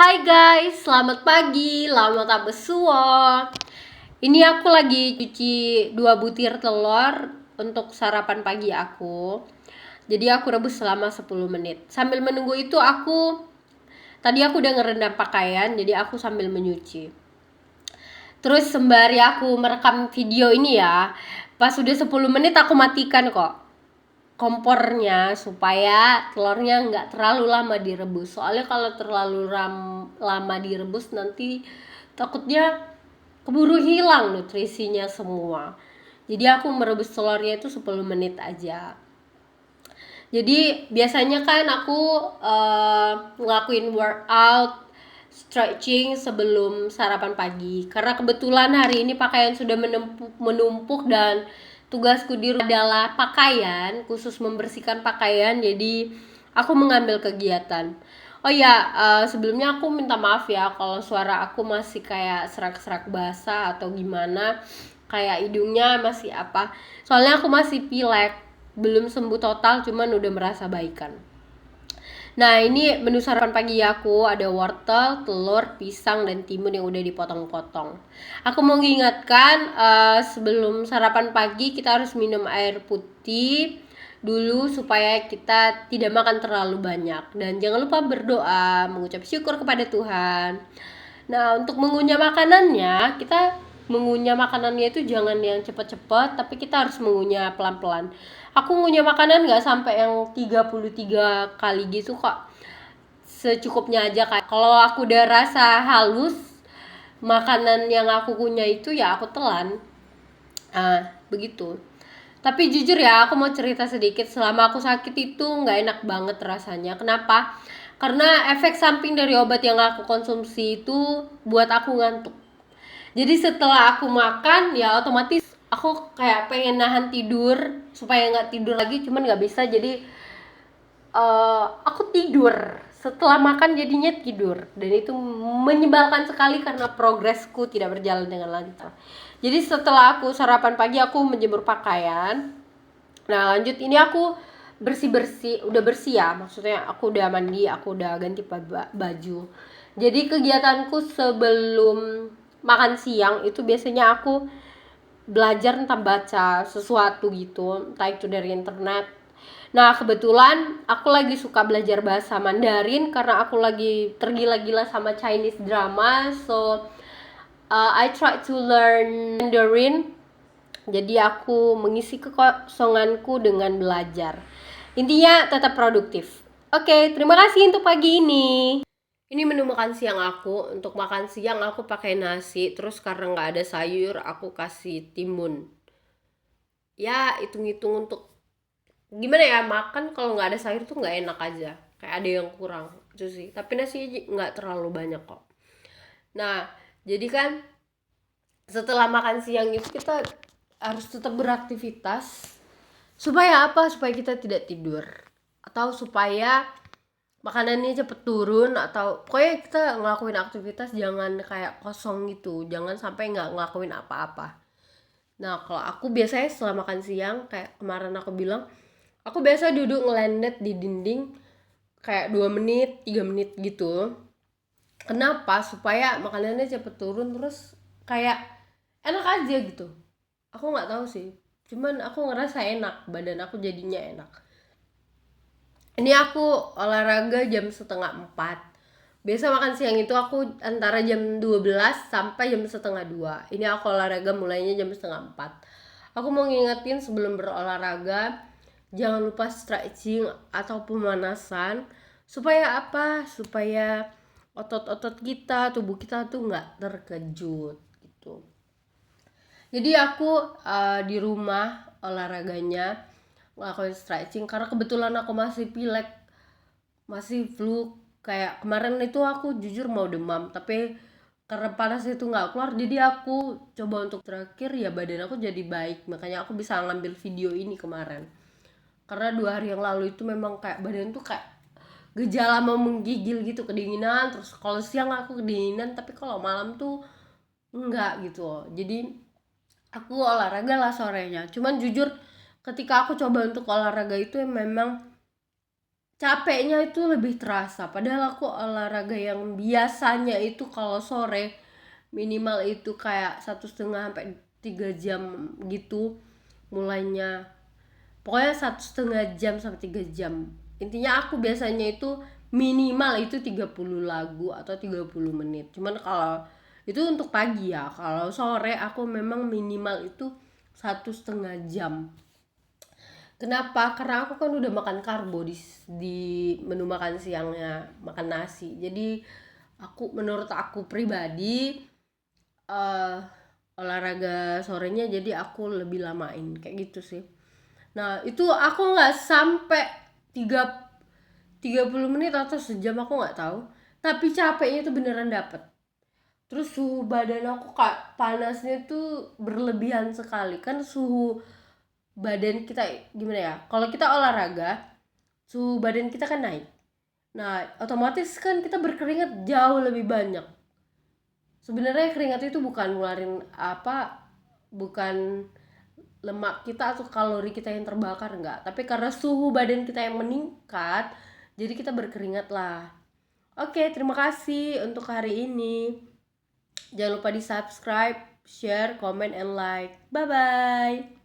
Hai guys, selamat pagi, selamat abesuo. Ini aku lagi cuci 2 butir telur untuk sarapan pagi aku. Jadi aku rebus selama 10 menit. Sambil menunggu itu tadi aku udah ngerendam pakaian, jadi aku sambil menyuci. Terus sembari aku merekam video ini ya, pas udah 10 menit aku matikan kok kompornya supaya telurnya nggak terlalu lama direbus. Soalnya kalau terlalu lama direbus nanti takutnya keburu hilang nutrisinya semua. Jadi aku merebus telurnya itu 10 menit aja. Jadi biasanya kan aku ngelakuin workout stretching sebelum sarapan pagi. Karena kebetulan hari ini pakaian sudah menumpuk dan tugasku di rumah adalah pakaian, khusus membersihkan pakaian. Jadi aku mengambil kegiatan. Oh ya, sebelumnya aku minta maaf ya kalau suara aku masih kayak serak-serak basah atau gimana, kayak hidungnya masih apa. Soalnya aku masih pilek, belum sembuh total, cuman udah merasa baikan. Nah, ini menu sarapan pagi aku ada wortel, telur, pisang, dan timun yang udah dipotong-potong. Aku mau mengingatkan sebelum sarapan pagi kita harus minum air putih dulu supaya kita tidak makan terlalu banyak. Dan jangan lupa berdoa, mengucap syukur kepada Tuhan. Nah, untuk mengunyah makanannya, kita mengunyah makanannya itu jangan yang cepat-cepat, tapi kita harus mengunyah pelan-pelan. Aku ngunyah makanan nggak sampai yang 33 kali gitu kok. Secukupnya aja, kayak kalau aku udah rasa halus makanan yang aku kunyah itu ya aku telan. Begitu. Tapi jujur ya, aku mau cerita sedikit. Selama aku sakit itu nggak enak banget rasanya. Kenapa? Karena efek samping dari obat yang aku konsumsi itu buat aku ngantuk. Jadi setelah aku makan ya otomatis aku kayak pengen nahan tidur supaya nggak tidur lagi, cuman nggak bisa. Jadi aku tidur setelah makan, jadinya tidur, dan itu menyebalkan sekali karena progresku tidak berjalan dengan lancar. Jadi setelah aku sarapan pagi aku menjemur pakaian. Nah lanjut ini aku bersih-bersih, udah bersih ya, maksudnya aku udah mandi, aku udah ganti baju. Jadi kegiatanku sebelum makan siang itu biasanya aku belajar tentang baca sesuatu gitu, entah itu dari internet. Nah kebetulan aku lagi suka belajar bahasa Mandarin karena aku lagi tergila-gila sama Chinese drama. So I try to learn Mandarin. Jadi aku mengisi kekosonganku dengan belajar. Intinya tetap produktif. Oke, terima kasih untuk pagi ini. Ini menu makan siang aku. Untuk makan siang aku pakai nasi, terus karena nggak ada sayur aku kasih timun. Ya hitung-hitung untuk gimana ya, makan kalau nggak ada sayur tuh nggak enak aja. Kayak ada yang kurang itu sih. Tapi nasi nggak terlalu banyak kok. Nah, jadi kan setelah makan siang itu kita harus tetap beraktivitas. Supaya apa? Supaya kita tidak tidur. Atau supaya makanannya cepet turun, atau pokoknya kita ngelakuin aktivitas jangan kayak kosong gitu. Jangan sampai nggak ngelakuin apa-apa. Nah, kalau aku biasanya setelah makan siang, kayak kemarin aku bilang, aku biasa duduk ngelendet di dinding kayak 2 menit, 3 menit gitu. Kenapa? Supaya makanannya cepet turun, terus kayak enak aja gitu. Aku nggak tahu sih, cuman aku ngerasa enak, badan aku jadinya enak. Ini aku olahraga jam setengah 4. Biasa makan siang itu aku antara jam 12 sampai jam setengah 2. Ini aku olahraga mulainya jam setengah 4. Aku mau ngingetin sebelum berolahraga, jangan lupa stretching atau pemanasan. Supaya apa? Supaya otot-otot kita, tubuh kita tuh nggak terkejut gitu. Jadi aku di rumah olahraganya ngelakuin stretching karena kebetulan aku masih pilek, masih flu. Kayak kemarin itu aku jujur mau demam, tapi karena panas itu nggak keluar, jadi aku coba untuk terakhir ya badan aku jadi baik, makanya aku bisa ngambil video ini kemarin. Karena 2 hari yang lalu itu memang kayak badan tuh kayak gejala mau menggigil gitu, kedinginan, terus kalau siang aku kedinginan tapi kalau malam tuh enggak gitu loh. Jadi aku olahraga lah sorenya. Cuman jujur ketika aku coba untuk olahraga itu memang capeknya itu lebih terasa. Padahal aku olahraga yang biasanya itu kalau sore minimal itu kayak 1,5 sampai 3 jam gitu mulainya. Pokoknya 1,5 jam sampai 3 jam. Intinya aku biasanya itu minimal itu 30 lagu atau 30 menit. Cuman kalau itu untuk pagi ya. Kalau sore aku memang minimal itu 1,5 jam. Kenapa? Karena aku kan udah makan karbo di menu makan siangnya, makan nasi. Jadi menurut aku pribadi eh olahraga sorenya jadi aku lebih lamain kayak gitu sih. Nah, itu aku nggak sampai tiga 30 menit atau sejam, aku nggak tahu. Tapi capeknya itu beneran dapet. Terus suhu badan aku kak panasnya tuh berlebihan sekali. Kan suhu badan kita gimana ya? Kalau kita olahraga, suhu badan kita kan naik. Nah, otomatis kan kita berkeringat jauh lebih banyak. Sebenarnya keringat itu bukan ngeluarin bukan lemak kita atau kalori kita yang terbakar, enggak, tapi karena suhu badan kita yang meningkat jadi kita berkeringat lah. Oke, terima kasih untuk hari ini. Jangan lupa di subscribe, share, comment, and like. Bye bye.